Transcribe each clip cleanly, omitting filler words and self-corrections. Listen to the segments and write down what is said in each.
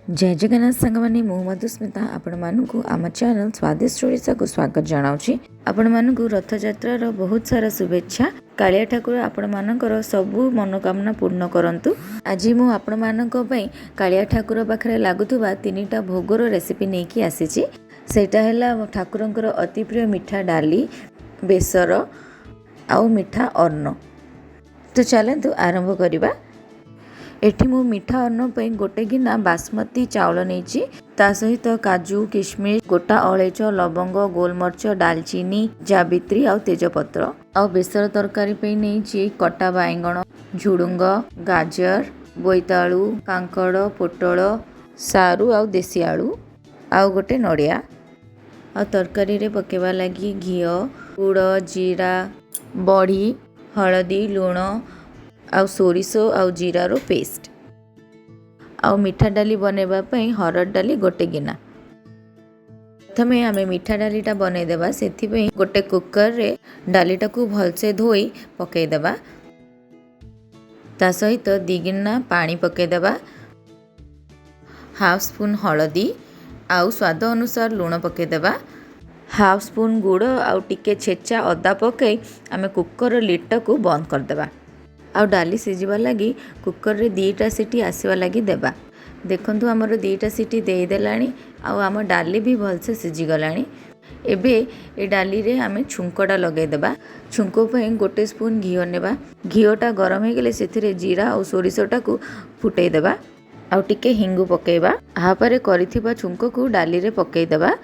जय जगन्नाथ सांगमाने मु मधुस्मिता आपण मानकु आम चैनल स्वादिष्ट ओडिशा को स्वागत जनाऊँगी। आपण मानकु रथयात्रार बहुत सारा शुभेच्छा। कालिया ठाकुर आपण मानकर सबु मनोकामना पूर्ण करंतु। आज मु आपण मानक पई कालिया ठाकुर पाखरे लागुथुबा 3टा भोगर रेसिपी नेकी आसीची। सेटा हैला ठाकुरंकर अति प्रिय मिठा डाली, बेसर आउ मिठा अन्न। तो चलतु आरंभ करिबा। एठी मु मिठा अन्न पे गोटे गिना बासमती चावल नहीं, ता सहित काजू किशमिश गोटा अलैच लवंग गोलमर्च दालचीनी जावित्री आउ तेजपत्र आउ बेसर तरकारी पे नहीं कटा बाइगण झुडुंग गाजर बोईतालु कांकड़ पोटल सारू आउ देसी आलू आउ गोटे नड़िया आ तरकारी रे पकेवा लगी घी गुड़ जीरा बड़ी हलदी लुण आउ सोरिष आउ जीरार पेस्ट आउ मिठा डाली बनैबा पई हरड़ डाली गोटे गिना। प्रथमे आमे मिठा डालीटा बनैदेबा। सेथिपई गोटे कुकर रे डालीटा को भलसे धोई पकईदेबा। ता सहित 2 गिना पानी पकईदेबा। हाफ स्पून हलदी आउ स्वाद अनुसार लुण पकईदेबा। हाफ स्पून गुड़ आउ टिके छेचा अदा पकई आमे कुकर लिडटा को बंद करदेबा। आउ डाली सिझिबा लगी कुकर रे 2टा सीटी आसीबा लगी देबा। देखंतु हमर 2टा सीटी देई देलानी आउ आम डाली भी भलसे सिझी गलानी। एबे ए डाली रे आमे छुंकटा लगै देबा। छुंको पई गोटे स्पून घी नेबा। घीटा गरम हे गेले सेथिरे जीरा आउ सोरिषटा को फुटै देबा आउ टिके हिंगु पकेइबा। आहापरे करिथिबा छुंको को डाली रे पकेइ देबा।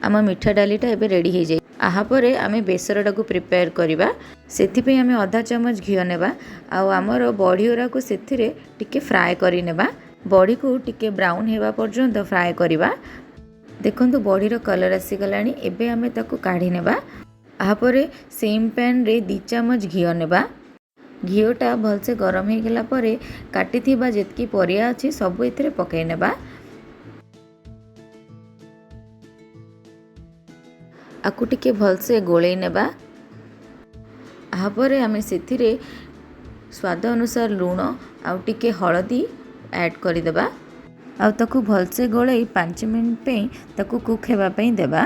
आम मिठा डालीटा एबे रेडी हे जाय। आहापरे आमे बेसरटा को प्रिपेयर करिबा। सेथिपई आमे आधा चमच घी नेबा आउ आमर बड़ीरा को सेथिरे टिके फ्राए करि नेबा। बड़ी को टिके ब्राउन हेबा पर्यंत फ्राए करिबा। देखंतु बड़ीर कलर आसी गलानी। एबे आमे ताको काढी नेबा। आहापरे सेम पैन रे 2 चमच घी नेबा। घीटा भलसे गरम हे गेला परे काटिथिबा जेतकी परिया अछि सब एथिरे पकै नेबा। आकु टिके भलसे गोळै नेबा। आहापरे आमे सेथिरे स्वाद अनुसार लुण आउ टिके हलदी ऐड करि देबा आउ ताकु भलसे गोळै 5 मिनिट पे ताकु कुक हेबा पई देबा।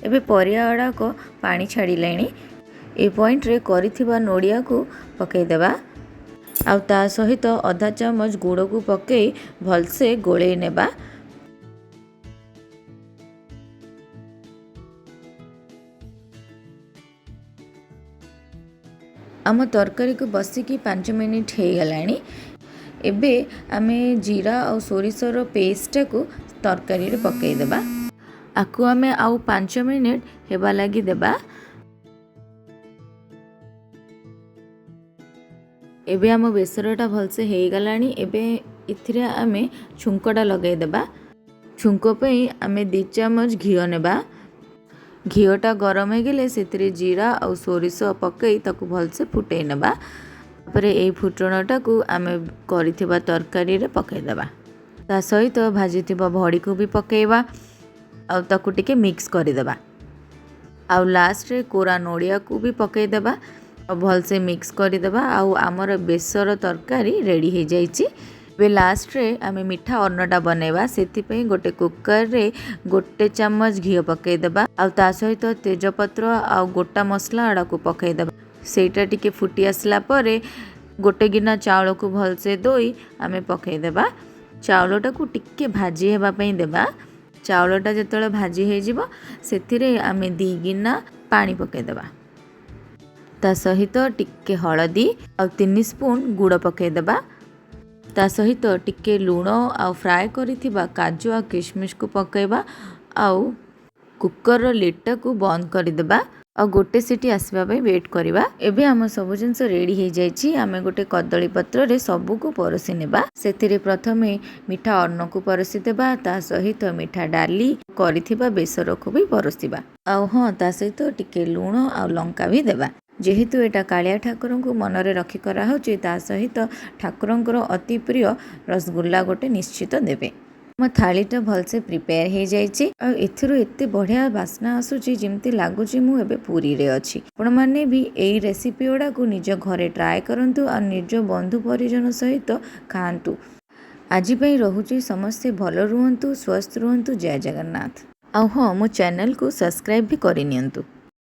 एबे परिया अडा को पानी छाड़ी लेनी। ए पॉइंट रे करिथिबा नोडिया को पकै देबा आउ ता सहित आधा चमच गुड़ को पकै भलसे गोळै नेबा। आम तरकारी को बसिकी 5 मिनिट हो गलानी। एबे आमे जीरा और सोरिषर पेस्ट को तरकारी रे पकई देबा। आकु आमे आउ 5 मिनिट हेबा लगी देबा। एबे आम बेसरटा भलसे हो गलानी। एबे इथिरे आमे छुंकटा लगई देबा। छुंको पई आमे 2 चमच घी नेबा। घीटा गरम हो गले सेतिरे जीरा और सोरिष पकई ताकु भलसे फुटै नेबा। तापरे ए फुटणटा को आमे करिथिबा तरकारी रे पकई देबा। ता सहित भाजिथिबा भड़ी को भी पकेइबा आउ ताकु टिके मिक्स करि देबा। आउ लास्ट रे कोरा नोडिया को भी पकई देबा और भलसे मिक्स करि देबा। आउ हमर बेसर तरकारी रेडी हे जाईची। बे लास्ट रे आमे मिठा अन्नटा बनैबा। सेति पई गोटे कुकर रे गोटे चम्मच घी पकई देबा आउ ता सहित तेजपत्र आउ गोटा मसला आड़ा को पकई देबा। सेटा टिके फुटी आसला परे गोटे गिना चावल को भलसे धोई आमे पकई देबा। चावलटा को टिके भाजी हेबा पई देबा। चावलटा जेतले भाजी हे जिवो सेथिरे आमे 2 गिना पानी पकई देबा। ता सहित टिके हलदी आउ 3 स्पून गुड़ पकई देबा। ता सहित टिके लुण आउ फ्राए करिथिबा काजू आ किशमिश को पकईबा आउ कुकर लिडटा को बंद कर देबा आ गोटे सीटी आसबा पई वेट करबा। एबे हम सब जिंस रेडी हे जाईची। आमे गोटे कदली पत्र रे सबु को परसी नेबा। सेथिरे प्रथमे मिठा अन्न को परसी देबा। ता सहित मिठा डाली करिथिबा बेसर को भी परसीबा आउ हां ता सहित टिके लुण आउ लंका भी देबा। जेहेतु एटा कालिया ठाकुर को मनरे रखी करा होची ता सहित ठाकुरंकर अति प्रिय रसगुल्ला गोटे निश्चित देबे। मो थालीटा भलसे प्रिपेयर हो जाइए। आ एथिरो एते बढ़िया बास्ना आसुची जेमती लागुची मु एबे पुरी रे अछि। आपण माने भी एई रेसिपी ओडा को निज घरे ट्राए करंतु आ निज बंधु परिजन सहित खांतु। ଆଜି ପାଇଁ ରହୁଛି, ସମସ୍ତେ ଭଲ ରୁହନ୍ତୁ, ସ୍ୱସ୍ଥ ରୁହନ୍ତୁ। ଜୟ ଜଗନ୍ନାଥ। ଆଉ ହଁ, ମୋ ଚ୍ୟାନେଲକୁ ସବସ୍କ୍ରାଇବ୍ ବି କରିନିଅନ୍ତୁ।